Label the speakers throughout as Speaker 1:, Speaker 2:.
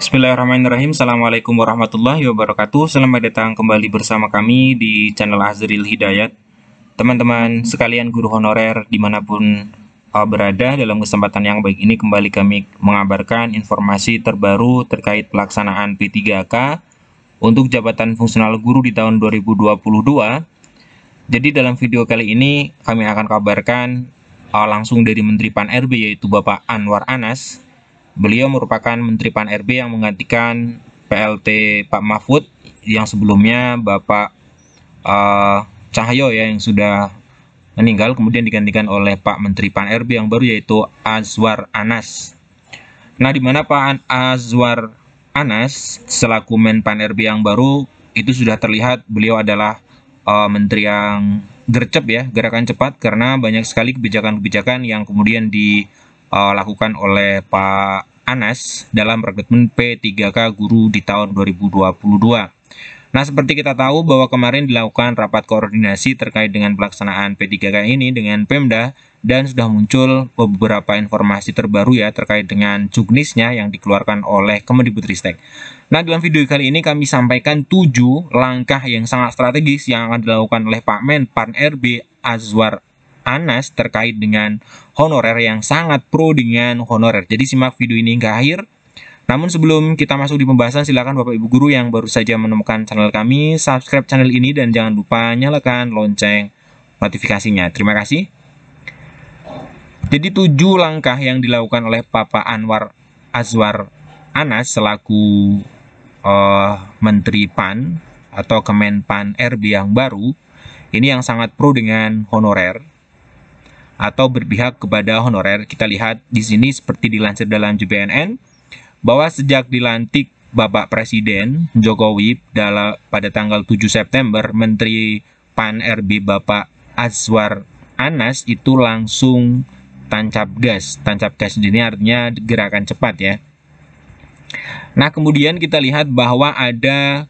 Speaker 1: Bismillahirrahmanirrahim. Assalamualaikum warahmatullahi wabarakatuh. Selamat datang kembali bersama kami di channel Azril Hidayat. Teman-teman sekalian guru honorer dimanapun berada, dalam kesempatan yang baik ini kembali kami mengabarkan informasi terbaru terkait pelaksanaan P3K untuk jabatan fungsional guru di tahun 2022. Jadi dalam video kali ini kami akan kabarkan langsung dari Menteri Pan-RB, yaitu Bapak Anwar Anas. Beliau merupakan Menteri Pan-RB yang menggantikan PLT Pak Mahfud yang sebelumnya Bapak Cahyo ya, yang sudah meninggal, kemudian digantikan oleh Pak Menteri Pan-RB yang baru, yaitu Azwar Anas. Nah, di mana Pak Azwar Anas selaku Men Pan-RB yang baru itu sudah terlihat beliau adalah menteri yang gercep ya, gerakan cepat, karena banyak sekali kebijakan-kebijakan yang kemudian dilakukan oleh Pak Anas dalam rekrutmen P3K guru di tahun 2022. Nah, seperti kita tahu bahwa kemarin dilakukan rapat koordinasi terkait dengan pelaksanaan P3K ini dengan Pemda, dan sudah muncul beberapa informasi terbaru ya terkait dengan juknisnya yang dikeluarkan oleh Kemendikbudristek. Nah, dalam video kali ini kami sampaikan 7 langkah yang sangat strategis yang akan dilakukan oleh Pak Men Pan-RB Azwar Anas terkait dengan honorer, yang sangat pro dengan honorer. Jadi simak video ini hingga akhir. Namun sebelum kita masuk di pembahasan, silakan Bapak Ibu guru yang baru saja menemukan channel kami, subscribe channel ini dan jangan lupa nyalakan lonceng notifikasinya. Terima kasih. Jadi 7 langkah yang dilakukan oleh Bapak Anwar Azwar Anas selaku Menteri PAN atau Kemenpan RB yang baru, ini yang sangat pro dengan honorer atau berpihak kepada honorer. Kita lihat di sini seperti dilansir dalam JPNN bahwa sejak dilantik Bapak Presiden Jokowi pada tanggal 7 September, Menteri Pan-RB Bapak Azwar Anas itu langsung tancap gas. Tancap gas ini artinya gerakan cepat ya. Nah, kemudian kita lihat bahwa ada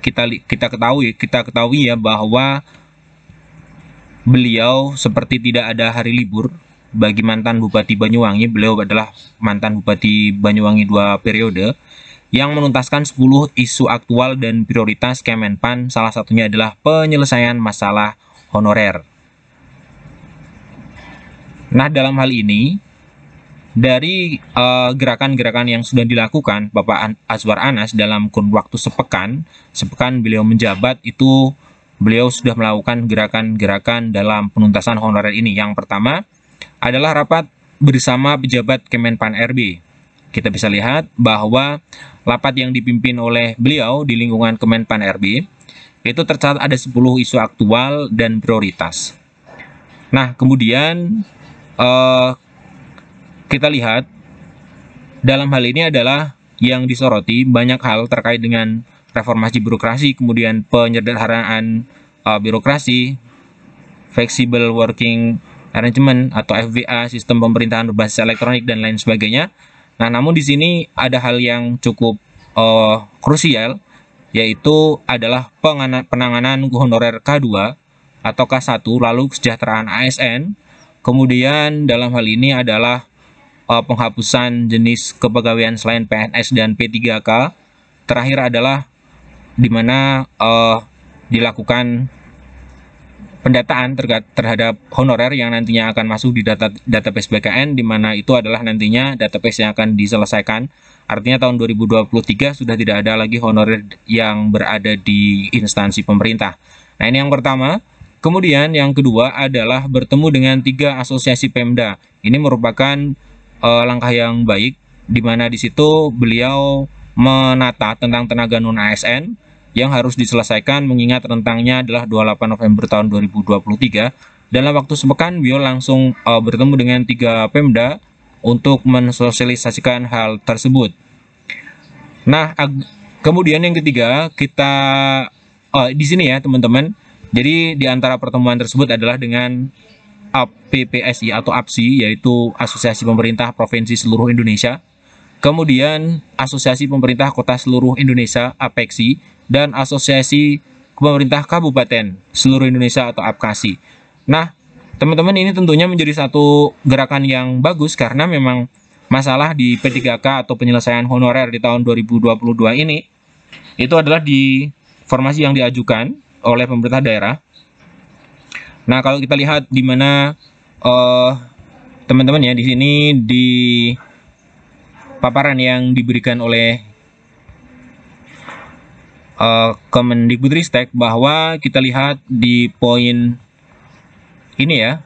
Speaker 1: kita ketahui ya bahwa beliau seperti tidak ada hari libur bagi mantan Bupati Banyuwangi. Beliau adalah mantan Bupati Banyuwangi 2 periode yang menuntaskan 10 isu aktual dan prioritas Kemenpan, salah satunya adalah penyelesaian masalah honorer. Nah, dalam hal ini dari gerakan-gerakan yang sudah dilakukan Bapak Azwar Anas dalam kurun waktu sepekan beliau menjabat, itu beliau sudah melakukan gerakan-gerakan dalam penuntasan honorer ini. Yang pertama adalah rapat bersama pejabat Kemenpan RB. Kita bisa lihat bahwa rapat yang dipimpin oleh beliau di lingkungan Kemenpan RB itu tercatat ada 10 isu aktual dan prioritas. Nah, kemudian kita lihat dalam hal ini adalah yang disoroti banyak hal terkait dengan reformasi birokrasi, kemudian penyederhanaan birokrasi, flexible working arrangement atau FWA, sistem pemerintahan berbasis elektronik dan lain sebagainya. Nah, namun di sini ada hal yang cukup krusial, yaitu adalah penanganan honorer K2 atau K1, lalu kesejahteraan ASN. Kemudian dalam hal ini adalah penghapusan jenis kepegawaian selain PNS dan P3K. Terakhir adalah di mana dilakukan pendataan terhadap honorer yang nantinya akan masuk di database BKN, di mana itu adalah nantinya database yang akan diselesaikan. Artinya tahun 2023 sudah tidak ada lagi honorer yang berada di instansi pemerintah. Nah, ini yang pertama. Kemudian yang kedua adalah bertemu dengan 3 asosiasi Pemda. Ini merupakan langkah yang baik, di mana di situ beliau menata tentang tenaga non ASN yang harus diselesaikan, mengingat rentangnya adalah 28 November tahun 2023. Dalam waktu sepekan beliau langsung bertemu dengan 3 Pemda untuk mensosialisasikan hal tersebut. Nah, kemudian yang ketiga kita di sini ya teman-teman. Jadi di antara pertemuan tersebut adalah dengan APPSI atau APSI, yaitu Asosiasi Pemerintah Provinsi Seluruh Indonesia. Kemudian Asosiasi Pemerintah Kota Seluruh Indonesia (APEKSI) dan Asosiasi Pemerintah Kabupaten Seluruh Indonesia atau APKASI. Nah, teman-teman, ini tentunya menjadi satu gerakan yang bagus karena memang masalah di P3K atau penyelesaian honorer di tahun 2022 ini, itu adalah di formasi yang diajukan oleh pemerintah daerah. Nah, kalau kita lihat di mana teman-teman ya, di sini di paparan yang diberikan oleh Kemendikbudristek, bahwa kita lihat di poin ini ya,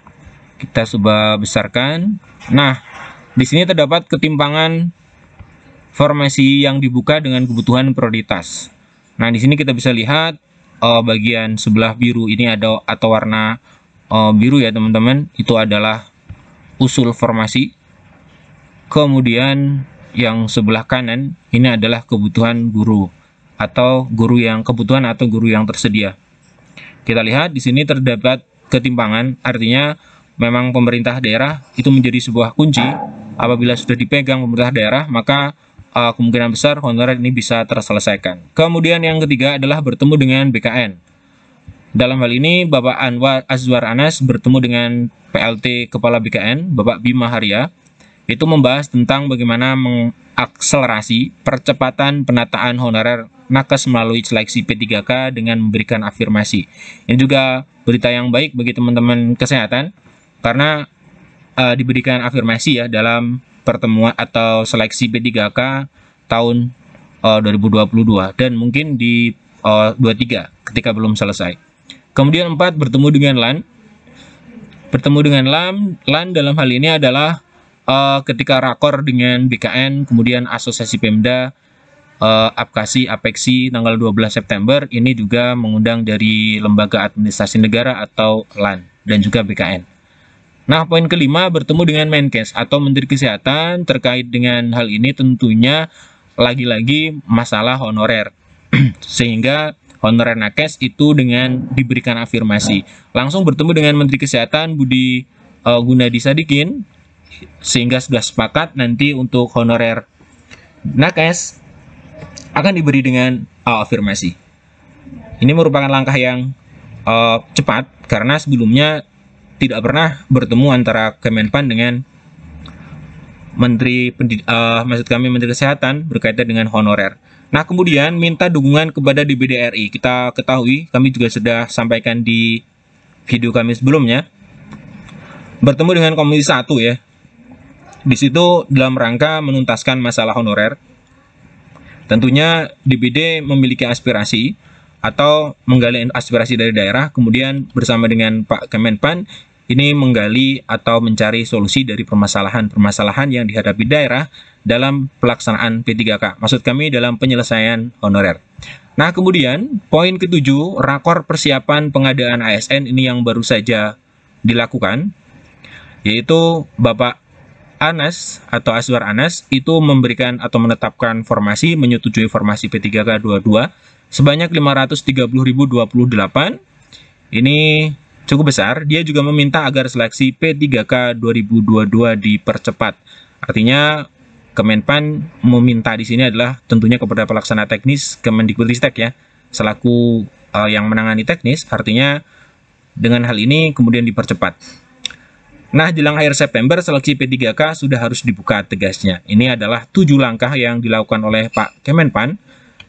Speaker 1: kita coba besarkan. Nah, di sini terdapat ketimpangan formasi yang dibuka dengan kebutuhan prioritas. Nah, di sini kita bisa lihat bagian sebelah biru ini ada atau warna biru ya teman-teman, itu adalah usul formasi. Kemudian yang sebelah kanan ini adalah kebutuhan guru atau kebutuhan atau guru yang tersedia. Kita lihat di sini terdapat ketimpangan, artinya memang pemerintah daerah itu menjadi sebuah kunci. Apabila sudah dipegang pemerintah daerah, maka kemungkinan besar honorer ini bisa terselesaikan. Kemudian yang ketiga adalah bertemu dengan BKN. Dalam hal ini Bapak Azwar Anas bertemu dengan PLT Kepala BKN, Bapak Bima Haria, itu membahas tentang bagaimana mengakselerasi percepatan penataan honorer nakes melalui seleksi P3K dengan memberikan afirmasi. Ini juga berita yang baik bagi teman-teman kesehatan, karena diberikan afirmasi ya dalam pertemuan atau seleksi P3K tahun 2022 dan mungkin di 23 ketika belum selesai. Kemudian 4, bertemu dengan LAN. Bertemu dengan LAN dalam hal ini adalah ketika rakor dengan BKN, kemudian Asosiasi Pemda, Apkasi, Apeksi tanggal 12 September, ini juga mengundang dari Lembaga Administrasi Negara atau LAN dan juga BKN. Nah, poin kelima, bertemu dengan Menkes atau Menteri Kesehatan terkait dengan hal ini, tentunya lagi-lagi masalah honorer. Sehingga honorer nakes itu dengan diberikan afirmasi. Langsung bertemu dengan Menteri Kesehatan Budi Gunadi Sadikin, sehingga sudah sepakat nanti untuk honorer nakes akan diberi dengan afirmasi. Ini merupakan langkah yang cepat, karena sebelumnya tidak pernah bertemu antara Kemenpan dengan Menteri Kesehatan berkaitan dengan honorer. Nah, kemudian minta dukungan kepada DPD RI. Kita ketahui, kami juga sudah sampaikan di video kami sebelumnya, bertemu dengan Komisi 1 ya. Di situ dalam rangka menuntaskan masalah honorer. Tentunya DPD memiliki aspirasi atau menggali aspirasi dari daerah, kemudian bersama dengan Pak Kemenpan ini menggali atau mencari solusi dari permasalahan-permasalahan yang dihadapi daerah dalam pelaksanaan P3K. Maksud kami dalam penyelesaian honorer. Nah, kemudian poin ke-7, rakor persiapan pengadaan ASN ini yang baru saja dilakukan, yaitu Bapak Anas atau Azwar Anas itu memberikan atau menetapkan formasi, menyetujui formasi P3K 22 sebanyak 530.028. Ini cukup besar. Dia juga meminta agar seleksi P3K 2022 dipercepat. Artinya Kemenpan meminta di sini adalah tentunya kepada pelaksana teknis Kemendikbudristek ya, selaku yang menangani teknis. Artinya dengan hal ini kemudian dipercepat. Nah, jelang akhir September seleksi P3K sudah harus dibuka, tegasnya. Ini adalah 7 langkah yang dilakukan oleh Pak Kemenpan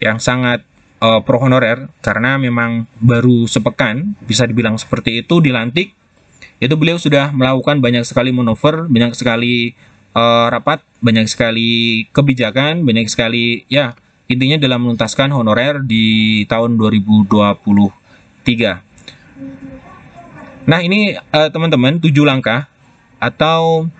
Speaker 1: yang sangat pro honorer, karena memang baru sepekan, bisa dibilang seperti itu, dilantik. Itu beliau sudah melakukan banyak sekali manuver, banyak sekali rapat, banyak sekali kebijakan, banyak sekali ya, intinya dalam menuntaskan honorer di tahun 2023. Nah, ini teman-teman 7 langkah atau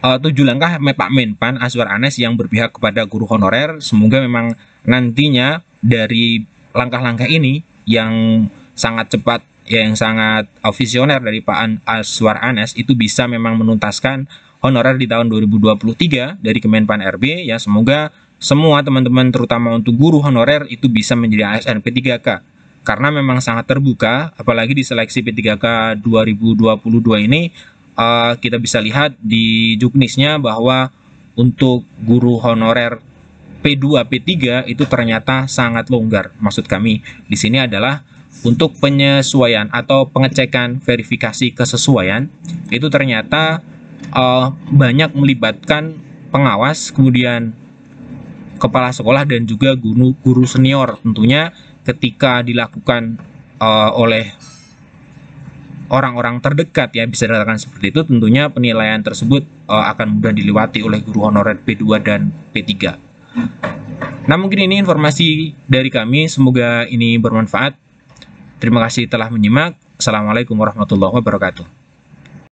Speaker 1: 7 langkah Pak Menpan Azwar Anas yang berpihak kepada guru honorer. Semoga memang nantinya dari langkah-langkah ini yang sangat cepat, yang sangat visioner dari Pak Azwar Anas itu bisa memang menuntaskan honorer di tahun 2023 dari Kemenpan RB. Ya, semoga semua teman-teman terutama untuk guru honorer itu bisa menjadi ASN P3K. Karena memang sangat terbuka, apalagi di seleksi P3K 2022 ini, kita bisa lihat di juknisnya bahwa untuk guru honorer P2, P3 itu ternyata sangat longgar. Maksud kami di sini adalah untuk penyesuaian atau pengecekan verifikasi kesesuaian, itu ternyata banyak melibatkan pengawas, kemudian kepala sekolah dan juga guru senior. Tentunya ketika dilakukan oleh orang-orang terdekat, ya bisa dikatakan seperti itu, tentunya penilaian tersebut akan mudah dilewati oleh guru honorer P2 dan P3. Nah, mungkin ini informasi dari kami, semoga ini bermanfaat. Terima kasih telah menyimak. Assalamualaikum warahmatullahi wabarakatuh.